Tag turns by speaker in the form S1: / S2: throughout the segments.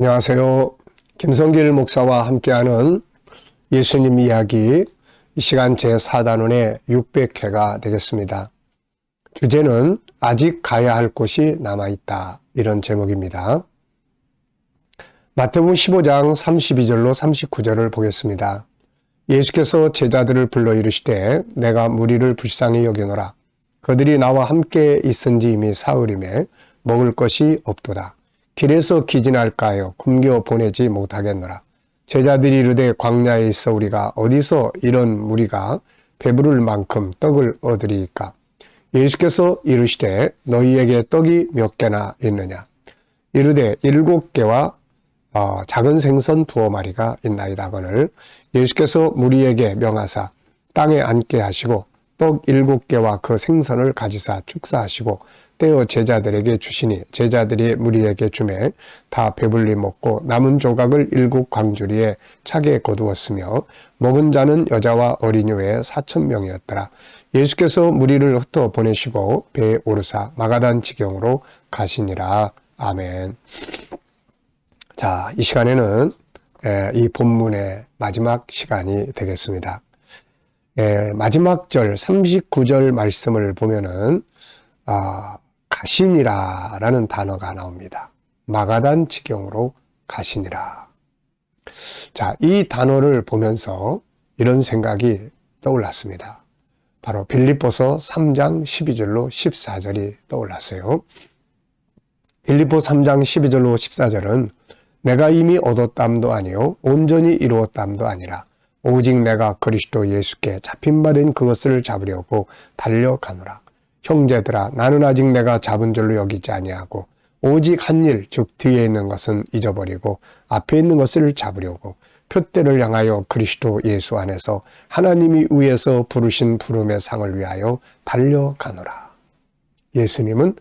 S1: 안녕하세요. 김성길 목사와 함께하는 예수님 이야기, 이 시간 제4단원의 600회가 되겠습니다. 주제는 아직 가야 할 곳이 남아있다, 이런 제목입니다. 마태복음 15장 32절로 39절을 보겠습니다. 예수께서 제자들을 불러 이르시되 내가 무리를 불쌍히 여기노라. 그들이 나와 함께 있은지 이미 사흘임에 먹을 것이 없도다. 길에서 기진할까 하여 굶겨 보내지 못하겠노라. 제자들이 이르되 광야에 있어 우리가 어디서 이런 무리가 배부를 만큼 떡을 얻으리이까. 예수께서 이르시되 너희에게 떡이 몇 개나 있느냐. 이르되 7개와 작은 생선 2마리가 있나이다거늘. 예수께서 무리에게 명하사 땅에 앉게 하시고 떡 7개와 그 생선을 가지사 축사하시고 떼어 제자들에게 주시니 제자들이 무리에게 주매 다 배불리 먹고 남은 조각을 7광주리에 차게 거두었으며 먹은 자는 여자와 어린이 외에 4,000명이었더라. 예수께서 무리를 흩어 보내시고 배에 오르사 마가단 지경으로 가시니라. 아멘. 자, 이 시간에는 이 본문의 마지막 시간이 되겠습니다. 마지막 절 39절 말씀을 보면은 가시니라라는 단어가 나옵니다. 마가단 지경으로 가시니라. 자, 이 단어를 보면서 이런 생각이 떠올랐습니다. 바로 빌립보서 3장 12절로 14절이 떠올랐어요. 빌립보 3장 12절로 14절은 내가 이미 얻었담도 아니요 온전히 이루었담도 아니라 오직 내가 그리스도 예수께 잡힌 바 된 그것을 잡으려고 달려가노라. 형제들아 나는 아직 내가 잡은 줄로 여기지 아니하고 오직 한 일 즉 뒤에 있는 것은 잊어버리고 앞에 있는 것을 잡으려고 표대를 향하여 그리스도 예수 안에서 하나님이 위에서 부르신 부름의 상을 위하여 달려가노라. 예수님은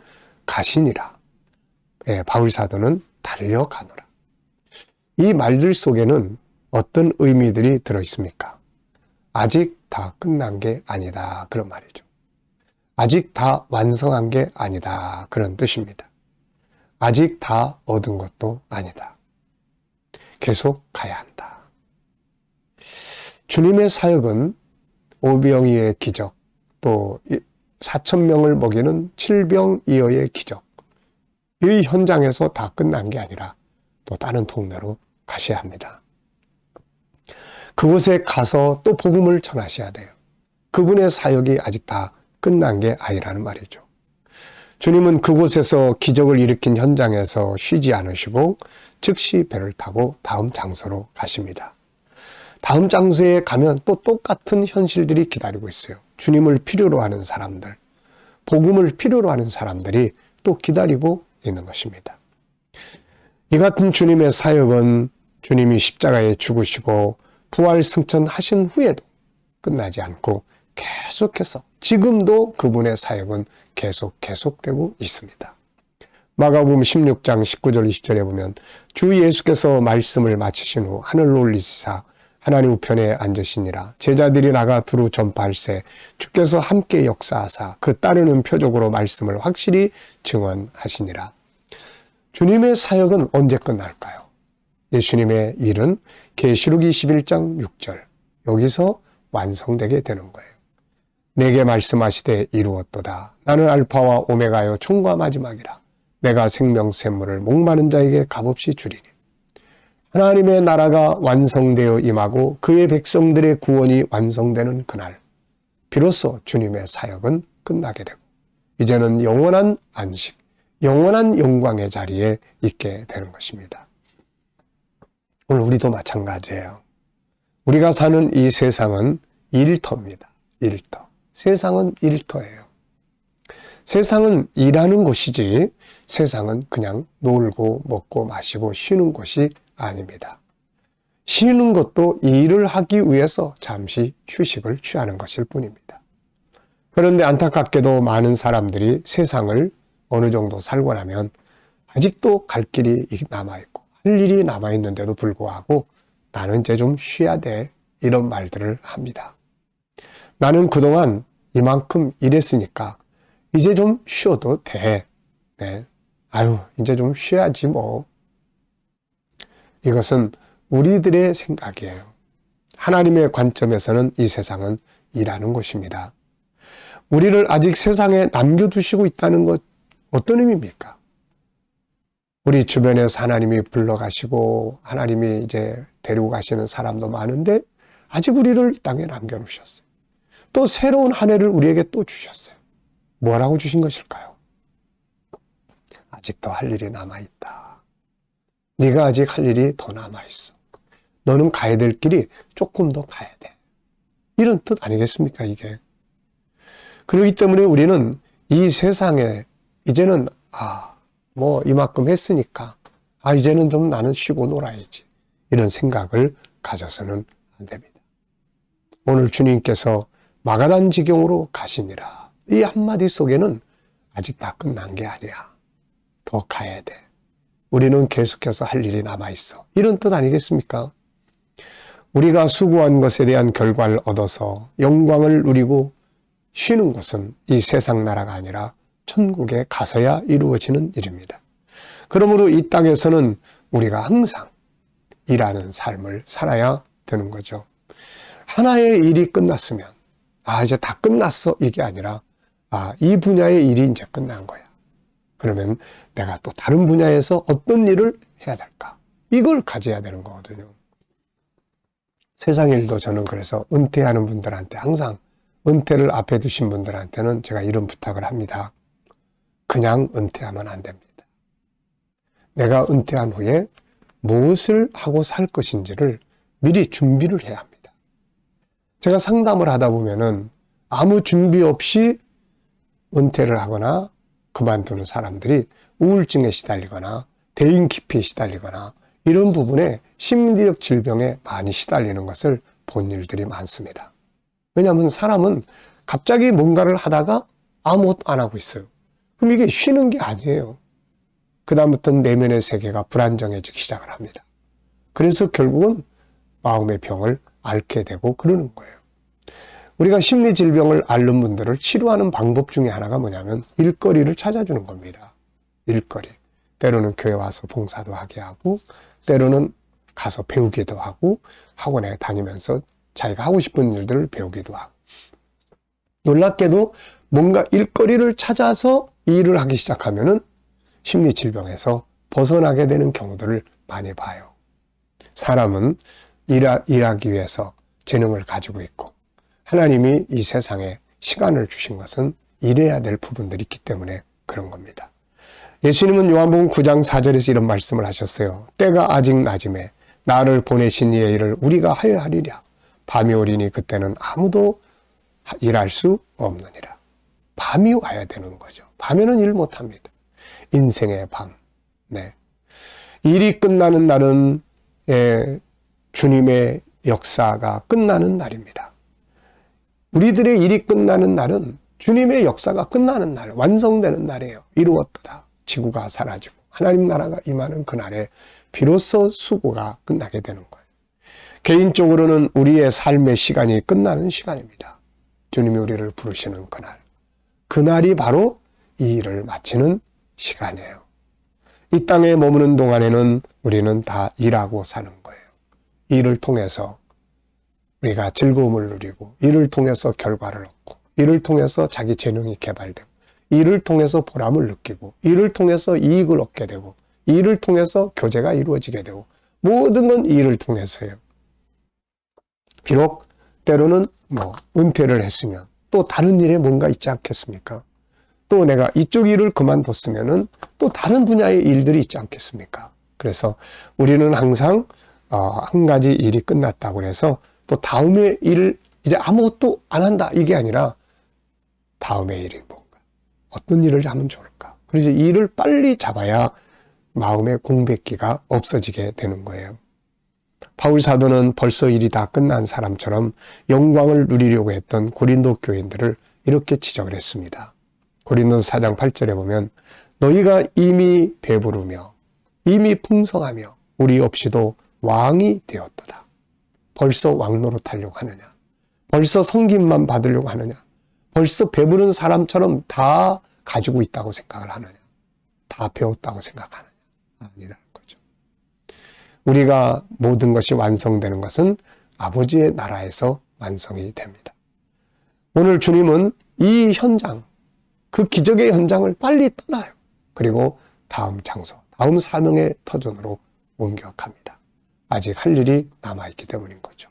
S1: 가시니라. 바울 사도는 달려가노라. 이 말들 속에는 어떤 의미들이 들어있습니까? 아직 다 끝난 게 아니다, 그런 말이죠. 아직 다 완성한 게 아니다, 그런 뜻입니다. 아직 다 얻은 것도 아니다. 계속 가야 한다. 주님의 사역은 오병이어의 기적, 또 4,000명을 먹이는 7병이어의 기적, 이 현장에서 다 끝난 게 아니라 또 다른 동네로 가셔야 합니다. 그곳에 가서 또 복음을 전하셔야 돼요. 그분의 사역이 아직 다 끝난 게 아니라는 말이죠. 주님은 그곳에서 기적을 일으킨 현장에서 쉬지 않으시고 즉시 배를 타고 다음 장소로 가십니다. 다음 장소에 가면 또 똑같은 현실들이 기다리고 있어요. 주님을 필요로 하는 사람들, 복음을 필요로 하는 사람들이 또 기다리고 있는 것입니다. 이 같은 주님의 사역은 주님이 십자가에 죽으시고 부활 승천하신 후에도 끝나지 않고 계속해서 지금도 그분의 사역은 계속되고 있습니다. 마가복음 16장 19절 20절에 보면 주 예수께서 말씀을 마치신 후 하늘로 올리시사 하나님 우편에 앉으시니라. 제자들이 나가 두루 전파할세 주께서 함께 역사하사 그 따르는 표적으로 말씀을 확실히 증언하시니라. 주님의 사역은 언제 끝날까요? 예수님의 일은 계시록 21장 6절 여기서 완성되게 되는 거예요. 내게 말씀하시되 이루었도다. 나는 알파와 오메가요 총과 마지막이라. 내가 생명샘물을 목마른 자에게 값없이 주리니. 하나님의 나라가 완성되어 임하고 그의 백성들의 구원이 완성되는 그날 비로소 주님의 사역은 끝나게 되고 이제는 영원한 안식, 영원한 영광의 자리에 있게 되는 것입니다. 오늘 우리도 마찬가지예요. 우리가 사는 이 세상은 일터입니다. 일터. 세상은 일터예요. 세상은 일하는 곳이지 세상은 그냥 놀고 먹고 마시고 쉬는 곳이 아닙니다. 쉬는 것도 일을 하기 위해서 잠시 휴식을 취하는 것일 뿐입니다. 그런데 안타깝게도 많은 사람들이 세상을 어느 정도 살고 나면 아직도 갈 길이 남아있고 할 일이 남아있는데도 불구하고 나는 이제 좀 쉬어야 돼, 이런 말들을 합니다. 나는 그동안 이만큼 일했으니까 이제 좀 쉬어도 돼. 네. 아유, 이제 좀 쉬어야지 뭐. 이것은 우리들의 생각이에요. 하나님의 관점에서는 이 세상은 일하는 곳입니다. 우리를 아직 세상에 남겨두시고 있다는 것 어떤 의미입니까? 우리 주변에서 하나님이 불러가시고 하나님이 이제 데리고 가시는 사람도 많은데 아직 우리를 이 땅에 남겨놓으셨어요. 또 새로운 한 해를 우리에게 또 주셨어요. 뭐라고 주신 것일까요? 아직도 할 일이 남아있다. 네가 아직 할 일이 더 남아있어. 너는 가야 될 길이 조금 더 가야 돼. 이런 뜻 아니겠습니까, 이게? 그렇기 때문에 우리는 이 세상에 이제는 이만큼 했으니까 이제는 좀 나는 쉬고 놀아야지. 이런 생각을 가져서는 안 됩니다. 오늘 주님께서 마가단 지경으로 가시니라. 이 한마디 속에는 아직 다 끝난 게 아니야. 더 가야 돼. 우리는 계속해서 할 일이 남아있어. 이런 뜻 아니겠습니까? 우리가 수고한 것에 대한 결과를 얻어서 영광을 누리고 쉬는 것은 이 세상 나라가 아니라 천국에 가서야 이루어지는 일입니다. 그러므로 이 땅에서는 우리가 항상 일하는 삶을 살아야 되는 거죠. 하나의 일이 끝났으면 이제 다 끝났어 이게 아니라 이 분야의 일이 이제 끝난 거야. 그러면 내가 또 다른 분야에서 어떤 일을 해야 될까? 이걸 가져야 되는 거거든요. 세상 일도 저는 그래서 은퇴하는 분들한테 항상 은퇴를 앞에 두신 분들한테는 제가 이런 부탁을 합니다. 그냥 은퇴하면 안 됩니다. 내가 은퇴한 후에 무엇을 하고 살 것인지를 미리 준비를 해야 합니다. 제가 상담을 하다 보면은 아무 준비 없이 은퇴를 하거나 그만두는 사람들이 우울증에 시달리거나 대인 기피에 시달리거나 이런 부분에 심리적 질병에 많이 시달리는 것을 본 일들이 많습니다. 왜냐하면 사람은 갑자기 뭔가를 하다가 아무것도 안 하고 있어요. 그럼 이게 쉬는 게 아니에요. 그 다음부터는 내면의 세계가 불안정해지기 시작을 합니다. 그래서 결국은 마음의 병을 앓게 되고 그러는 거예요. 우리가 심리질병을 앓는 분들을 치료하는 방법 중에 하나가 뭐냐면 일거리를 찾아주는 겁니다. 일거리. 때로는 교회 와서 봉사도 하게 하고 때로는 가서 배우기도 하고 학원에 다니면서 자기가 하고 싶은 일들을 배우기도 하고 놀랍게도 뭔가 일거리를 찾아서 일을 하기 시작하면은 심리질병에서 벗어나게 되는 경우들을 많이 봐요. 사람은 일하기 위해서 재능을 가지고 있고 하나님이 이 세상에 시간을 주신 것은 일해야 될 부분들이 있기 때문에 그런 겁니다. 예수님은 요한복음 9장 4절에서 이런 말씀을 하셨어요. 때가 아직 낮음에 나를 보내신 이의 일을 우리가 하여야 하리라. 밤이 오리니 그때는 아무도 일할 수 없느니라. 밤이 와야 되는 거죠. 밤에는 일 못합니다. 인생의 밤. 네. 일이 끝나는 날은 주님의 역사가 끝나는 날입니다. 우리들의 일이 끝나는 날은 주님의 역사가 끝나는 날, 완성되는 날이에요. 이루었다. 지구가 사라지고 하나님 나라가 임하는 그날에 비로소 수고가 끝나게 되는 거예요. 개인적으로는 우리의 삶의 시간이 끝나는 시간입니다. 주님이 우리를 부르시는 그날. 그날이 바로 이 일을 마치는 시간이에요. 이 땅에 머무는 동안에는 우리는 다 일하고 사는 거예요. 일을 통해서 우리가 즐거움을 누리고 일을 통해서 결과를 얻고 일을 통해서 자기 재능이 개발되고 일을 통해서 보람을 느끼고 일을 통해서 이익을 얻게 되고 일을 통해서 교제가 이루어지게 되고 모든 건 일을 통해서예요. 비록 때로는 은퇴를 했으면 또 다른 일에 뭔가 있지 않겠습니까? 또 내가 이쪽 일을 그만뒀으면은 또 다른 분야의 일들이 있지 않겠습니까? 그래서 우리는 항상 한 가지 일이 끝났다고 해서 또 다음의 일을 이제 아무것도 안 한다 이게 아니라 다음의 일이 뭔가 어떤 일을 하면 좋을까? 그래서 일을 빨리 잡아야 마음의 공백기가 없어지게 되는 거예요. 바울 사도는 벌써 일이 다 끝난 사람처럼 영광을 누리려고 했던 고린도 교인들을 이렇게 지적을 했습니다. 고린도서 4장 8절에 보면 너희가 이미 배부르며 이미 풍성하며 우리 없이도 왕이 되었도다. 벌써 왕노릇하려고 하느냐? 벌써 섬김만 받으려고 하느냐? 벌써 배부른 사람처럼 다 가지고 있다고 생각을 하느냐? 다 배웠다고 생각하느냐? 아니라는 거죠. 우리가 모든 것이 완성되는 것은 아버지의 나라에서 완성이 됩니다. 오늘 주님은 이 현장, 그 기적의 현장을 빨리 떠나요. 그리고 다음 장소, 다음 사명의 터전으로 옮겨갑니다. 아직 할 일이 남아있기 때문인 거죠.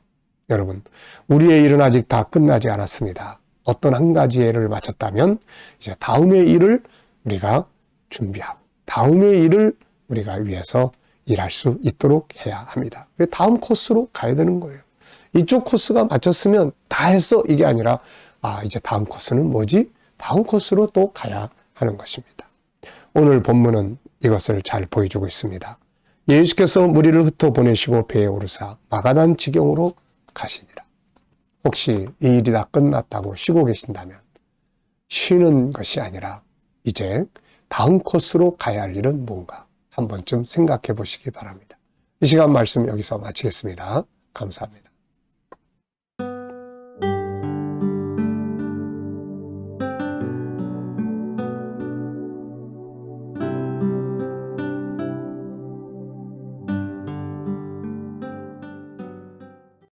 S1: 여러분, 우리의 일은 아직 다 끝나지 않았습니다. 어떤 한 가지의 일을 마쳤다면 이제 다음의 일을 우리가 준비하고 다음의 일을 우리가 위해서 일할 수 있도록 해야 합니다. 다음 코스로 가야 되는 거예요. 이쪽 코스가 마쳤으면 다 했어 이게 아니라 이제 다음 코스는 뭐지? 다음 코스로 또 가야 하는 것입니다. 오늘 본문은 이것을 잘 보여주고 있습니다. 예수께서 무리를 흩어보내시고 배에 오르사 마가단 지경으로 가시니라. 혹시 이 일이 다 끝났다고 쉬고 계신다면 쉬는 것이 아니라 이제 다음 코스로 가야 할 일은 뭔가 한 번쯤 생각해 보시기 바랍니다. 이 시간 말씀 여기서 마치겠습니다. 감사합니다.